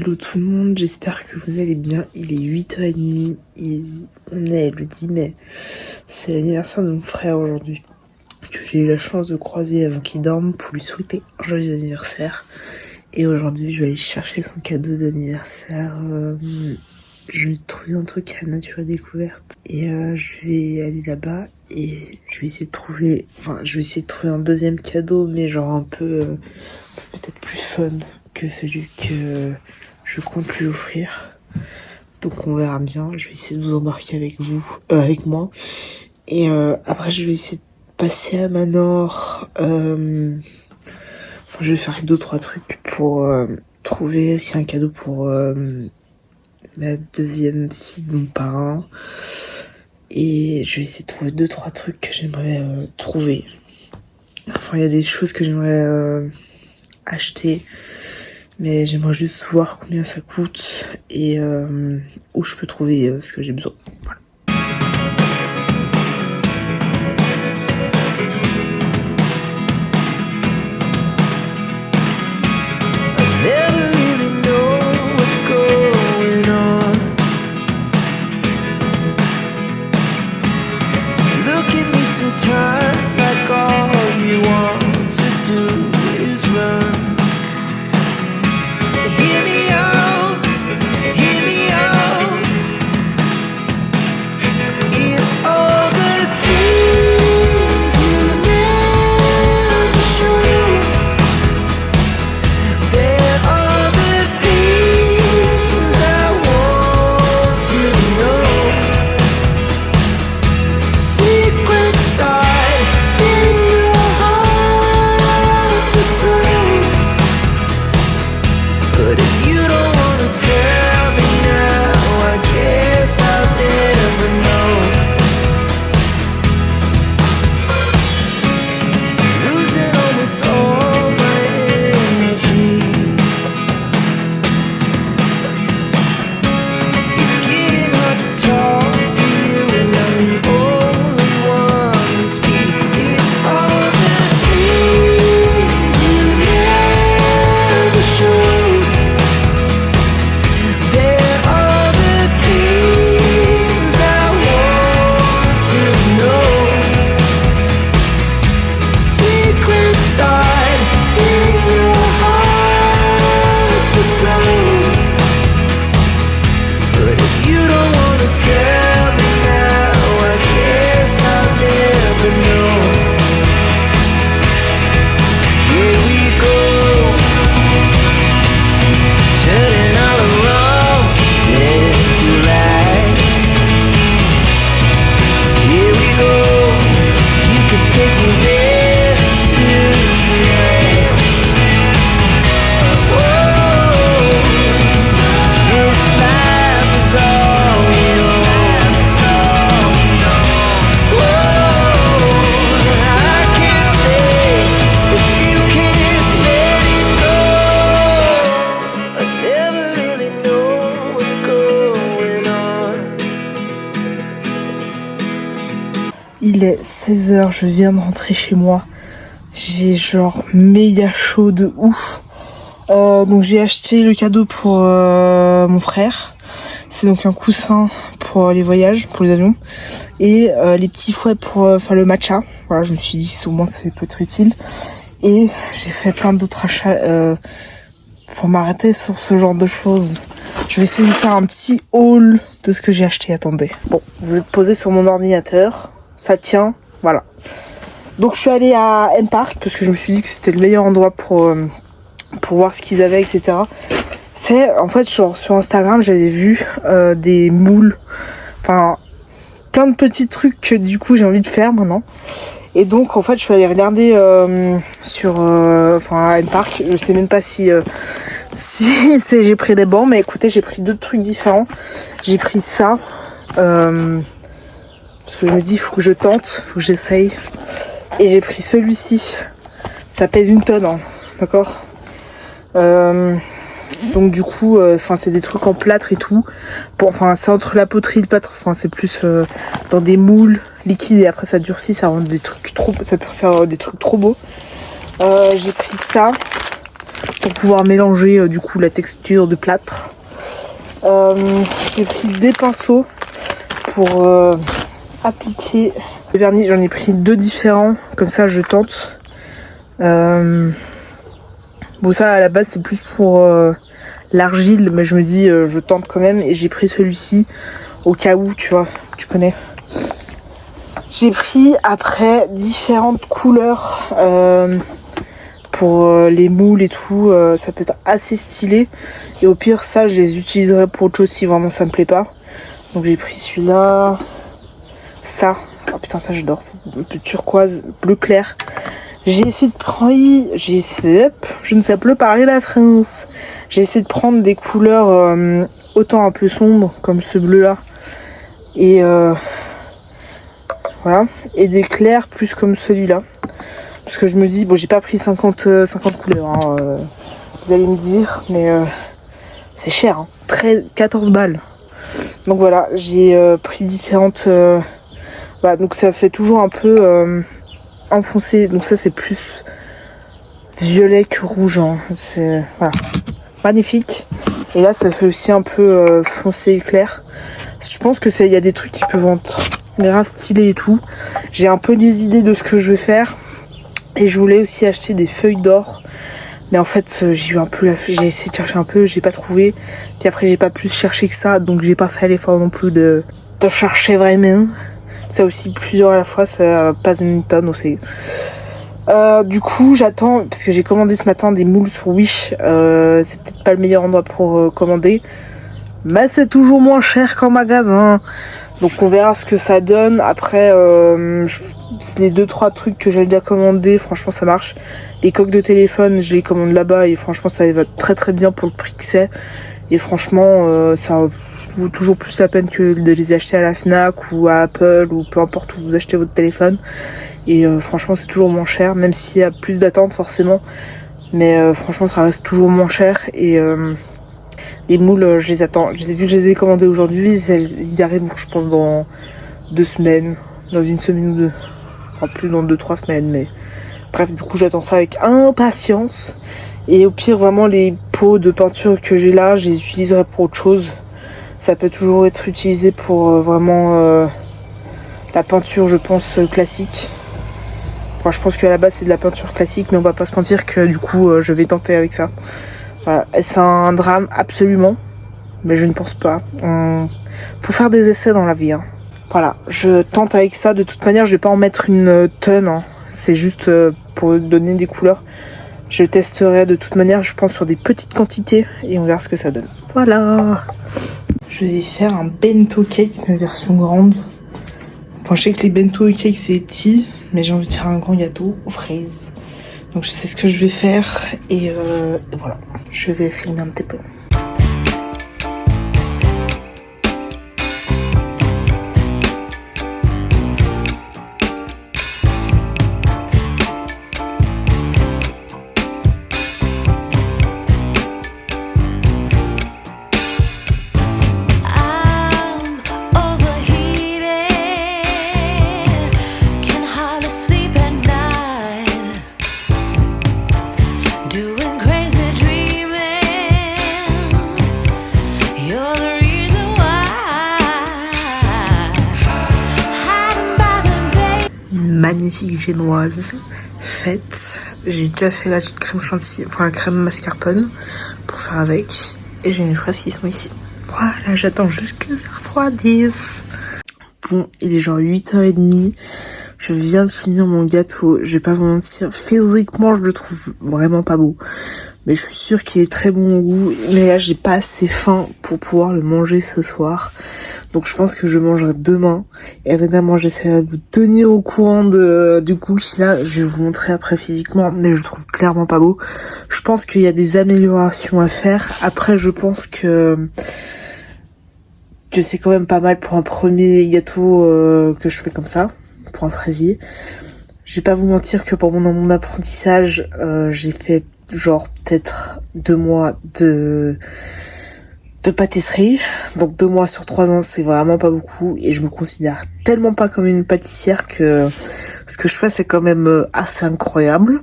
Hello tout le monde, j'espère que vous allez bien. Il est 8h30 et on est le 10 mai. C'est l'anniversaire de mon frère aujourd'hui, que j'ai eu la chance de croiser avant qu'il dorme pour lui souhaiter un joyeux anniversaire. Et aujourd'hui, je vais aller chercher son cadeau d'anniversaire. Je vais trouver un truc à Nature et Découverte. Et je vais aller là-bas et je vais essayer de trouver... un deuxième cadeau, mais genre un peu peut-être plus fun que celui que je compte lui offrir. Donc on verra bien. Je vais essayer de vous embarquer avec moi. Et après je vais essayer de passer à Manor. Je vais faire 2-3 trucs pour trouver aussi un cadeau pour la deuxième fille de mon parrain. Et je vais essayer de trouver 2-3 trucs que j'aimerais trouver. Enfin, il y a des choses que j'aimerais acheter. Mais j'aimerais juste voir combien ça coûte et où je peux trouver ce que j'ai besoin. Voilà. Il est 16h, je viens de rentrer chez moi. J'ai genre méga chaud de ouf. Donc j'ai acheté le cadeau pour mon frère. C'est donc un coussin pour les voyages, pour les avions. Et les petits fouets pour faire le matcha. Voilà, je me suis dit au moins c'est peut être utile. Et j'ai fait plein d'autres achats. Faut m'arrêter sur ce genre de choses. Je vais essayer de faire un petit haul de ce que j'ai acheté. Attendez. Bon, vous êtes posé sur mon ordinateur. Ça tient, voilà. Donc je suis allée à M-Park parce que je me suis dit que c'était le meilleur endroit pour voir ce qu'ils avaient, etc. C'est en fait genre sur Instagram j'avais vu des moules, enfin plein de petits trucs que du coup j'ai envie de faire maintenant. Et donc en fait je suis allée regarder sur à M-Park. Je sais même pas si j'ai pris des bancs, mais écoutez, j'ai pris 2 trucs différents. J'ai pris ça. Parce que je me dis, il faut que je tente, faut que j'essaye. Et j'ai pris celui-ci. Ça pèse 1 tonne, hein, d'accord. Donc du coup, c'est des trucs en plâtre et tout. Bon, c'est entre la poterie et le plâtre. C'est plus dans des moules liquides et après ça durcit, ça rend des trucs trop. Ça peut faire des trucs trop beaux. J'ai pris ça. pour pouvoir mélanger du coup la texture de plâtre. J'ai pris des pinceaux pour appliquer le vernis. J'en ai pris 2 différents, comme ça je tente. Bon, ça à la base c'est plus pour l'argile, mais je me dis je tente quand même, et j'ai pris celui-ci au cas où, tu vois, tu connais. J'ai pris après différentes couleurs pour les moules et tout, ça peut être assez stylé, et au pire ça je les utiliserai pour autre chose si vraiment ça me plaît pas. Donc j'ai pris celui-là, ça, oh putain ça j'adore, c'est un peu turquoise, bleu clair. J'ai essayé de prendre, je ne sais plus parler la France. J'ai essayé de prendre des couleurs autant un peu sombres comme ce bleu là, et voilà, et des clairs plus comme celui-là, parce que je me dis bon, j'ai pas pris 50 couleurs hein, vous allez me dire, mais c'est cher hein, 14 balles. Donc voilà, j'ai pris différentes voilà, donc ça fait toujours un peu enfoncé, donc ça c'est plus violet que rouge hein. C'est voilà, magnifique. Et là ça fait aussi un peu foncé et clair. Je pense que il y a des trucs qui peuvent être grave stylés et tout. J'ai un peu des idées de ce que je vais faire, et je voulais aussi acheter des feuilles d'or, mais en fait j'ai eu un peu j'ai essayé de chercher un peu, j'ai pas trouvé, puis après j'ai pas plus cherché que ça, donc j'ai pas fait l'effort non plus de chercher vraiment. Ça aussi, plusieurs à la fois, ça passe une tonne aussi. Du coup, j'attends, parce que j'ai commandé ce matin des moules sur Wish. C'est peut-être pas le meilleur endroit pour commander, mais c'est toujours moins cher qu'en magasin. Donc on verra ce que ça donne. Après, les 2-3 trucs que j'ai déjà commandé, franchement ça marche. Les coques de téléphone, je les commande là-bas, et franchement ça va très très bien pour le prix que c'est. Et franchement, ça vaut toujours plus la peine que de les acheter à la Fnac ou à Apple, ou peu importe où vous achetez votre téléphone. Et franchement c'est toujours moins cher, même s'il y a plus d'attente forcément, mais franchement ça reste toujours moins cher. Et les moules, je les attends, vu que je les ai commandés aujourd'hui, ils arrivent je pense dans 2 semaines, dans 1 semaine ou 2, enfin plus dans 2-3 semaines, mais bref, du coup j'attends ça avec impatience. Et au pire vraiment les pots de peinture que j'ai là, je les utiliserai pour autre chose. Ça peut toujours être utilisé pour vraiment la peinture, je pense, classique. Enfin, je pense qu'à la base c'est de la peinture classique, mais on va pas se mentir que du coup je vais tenter avec ça. Voilà, c'est un drame absolument, mais je ne pense pas. Faut faire des essais dans la vie hein. Voilà, je tente avec ça. De toute manière je vais pas en mettre une tonne hein. C'est juste pour donner des couleurs. Je testerai de toute manière, je pense, sur des petites quantités, et on verra ce que ça donne. Voilà. Je vais faire un bento cake, mais version grande. Enfin, je sais que les bento cake c'est petits, mais j'ai envie de faire un grand gâteau aux fraises. Donc je sais ce que je vais faire, et voilà. Je vais filmer un petit peu. Magnifique génoise faite. J'ai déjà fait la crème chantilly, enfin la crème mascarpone pour faire avec, et j'ai mes fraises qui sont ici. Voilà, j'attends juste que ça refroidisse. Bon, il est genre 8h30. Je viens de finir mon gâteau. Je vais pas vous mentir, physiquement je le trouve vraiment pas beau, mais je suis sûre qu'il est très bon au goût. Mais là j'ai pas assez faim pour pouvoir le manger ce soir, donc je pense que je mangerai demain. Et évidemment j'essaierai de vous tenir au courant du goût qu'il a. Je vais vous montrer après physiquement, mais je le trouve clairement pas beau. Je pense qu'il y a des améliorations à faire. Après je pense que c'est quand même pas mal pour un premier gâteau que je fais comme ça, pour un fraisier. Je vais pas vous mentir que pendant mon apprentissage, j'ai fait genre peut-être 2 mois de pâtisserie. Donc 2 mois sur 3 ans, c'est vraiment pas beaucoup. Et je me considère tellement pas comme une pâtissière que ce que je fais, c'est quand même assez incroyable.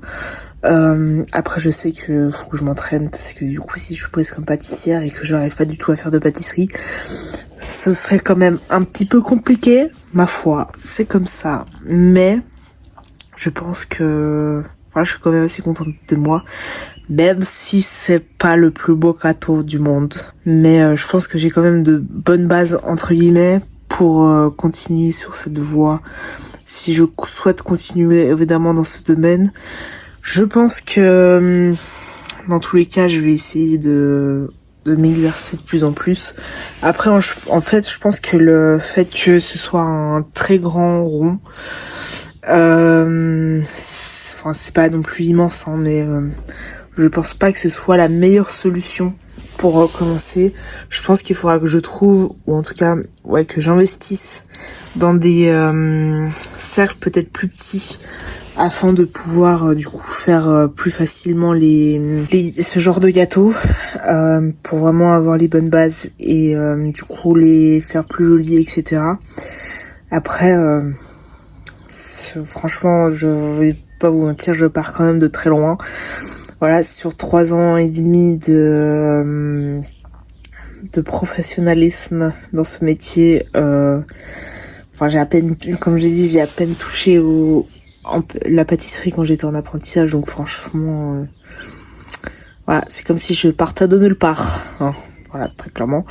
Après je sais que faut que je m'entraîne parce que du coup si je suis prise comme pâtissière et que je n'arrive pas du tout à faire de pâtisserie, ce serait quand même un petit peu compliqué, ma foi, c'est comme ça. Mais je pense que voilà, je suis quand même assez contente de moi, même si c'est pas le plus beau gâteau du monde. Mais je pense que j'ai quand même de bonnes bases entre guillemets pour continuer sur cette voie. Si je souhaite continuer évidemment dans ce domaine, je pense que dans tous les cas, je vais essayer de m'exercer de plus en plus. Après, en fait, je pense que le fait que ce soit un très grand rond, c'est pas non plus immense, hein, mais je pense pas que ce soit la meilleure solution pour commencer. Je pense qu'il faudra que je trouve, ou en tout cas, ouais, que j'investisse dans des cercles peut-être plus petits afin de pouvoir du coup faire plus facilement ce genre de gâteaux pour vraiment avoir les bonnes bases et du coup les faire plus jolis, etc. Après franchement je vais pas vous mentir, je pars quand même de très loin. Voilà, sur 3 ans et demi de professionnalisme dans ce métier, j'ai à peine, comme j'ai dit, j'ai à peine touché la pâtisserie quand j'étais en apprentissage, donc franchement, voilà, c'est comme si je partais de nulle part, hein, voilà, très clairement.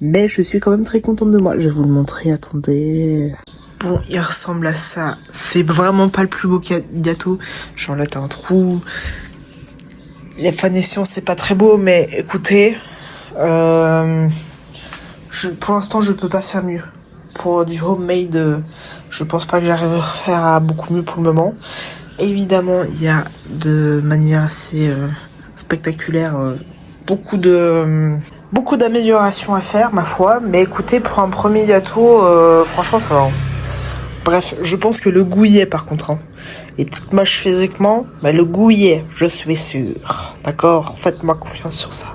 Mais je suis quand même très contente de moi. Je vais vous le montrer, attendez. Bon, il ressemble à ça. C'est vraiment pas le plus beau gâteau. Genre là, t'as un trou. Les finitions, c'est pas très beau, mais écoutez, pour l'instant, je peux pas faire mieux. Pour du homemade, je pense pas que j'arrive à faire beaucoup mieux pour le moment. Évidemment, il y a de manière assez spectaculaire beaucoup d'améliorations à faire, ma foi. Mais écoutez, pour un premier gâteau, franchement, ça va. Bref, je pense que le goût y est par contre. Hein. Il est peut-être moche physiquement, mais le goût y est, je suis sûr. D'accord? Faites-moi confiance sur ça.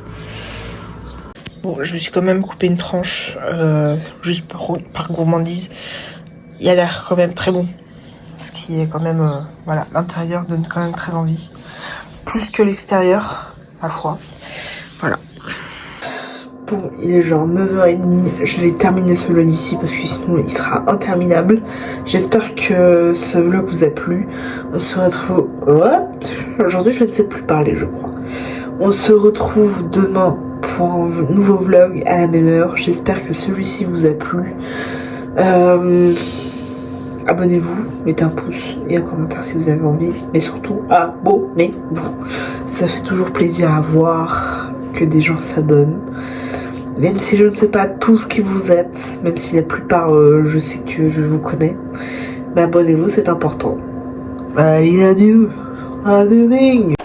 Bon, je me suis quand même coupé une tranche, juste par gourmandise. Il a l'air quand même très bon. Ce qui est quand même, voilà, l'intérieur donne quand même très envie. Plus que l'extérieur, à la fois. Voilà. Bon, il est genre 9h30, je vais terminer ce vlog ici parce que sinon il sera interminable. J'espère que ce vlog vous a plu. On se retrouve... Aujourd'hui je ne sais plus parler, je crois. On se retrouve demain pour un nouveau vlog à la même heure. J'espère que celui-ci vous a plu. Abonnez-vous, mettez un pouce et un commentaire si vous avez envie. Mais surtout, abonnez-vous. Ça fait toujours plaisir à voir que des gens s'abonnent. Même si je ne sais pas tous qui vous êtes, même si la plupart, je sais que je vous connais. Mais abonnez-vous, c'est important. Allez, adieu. Adieu.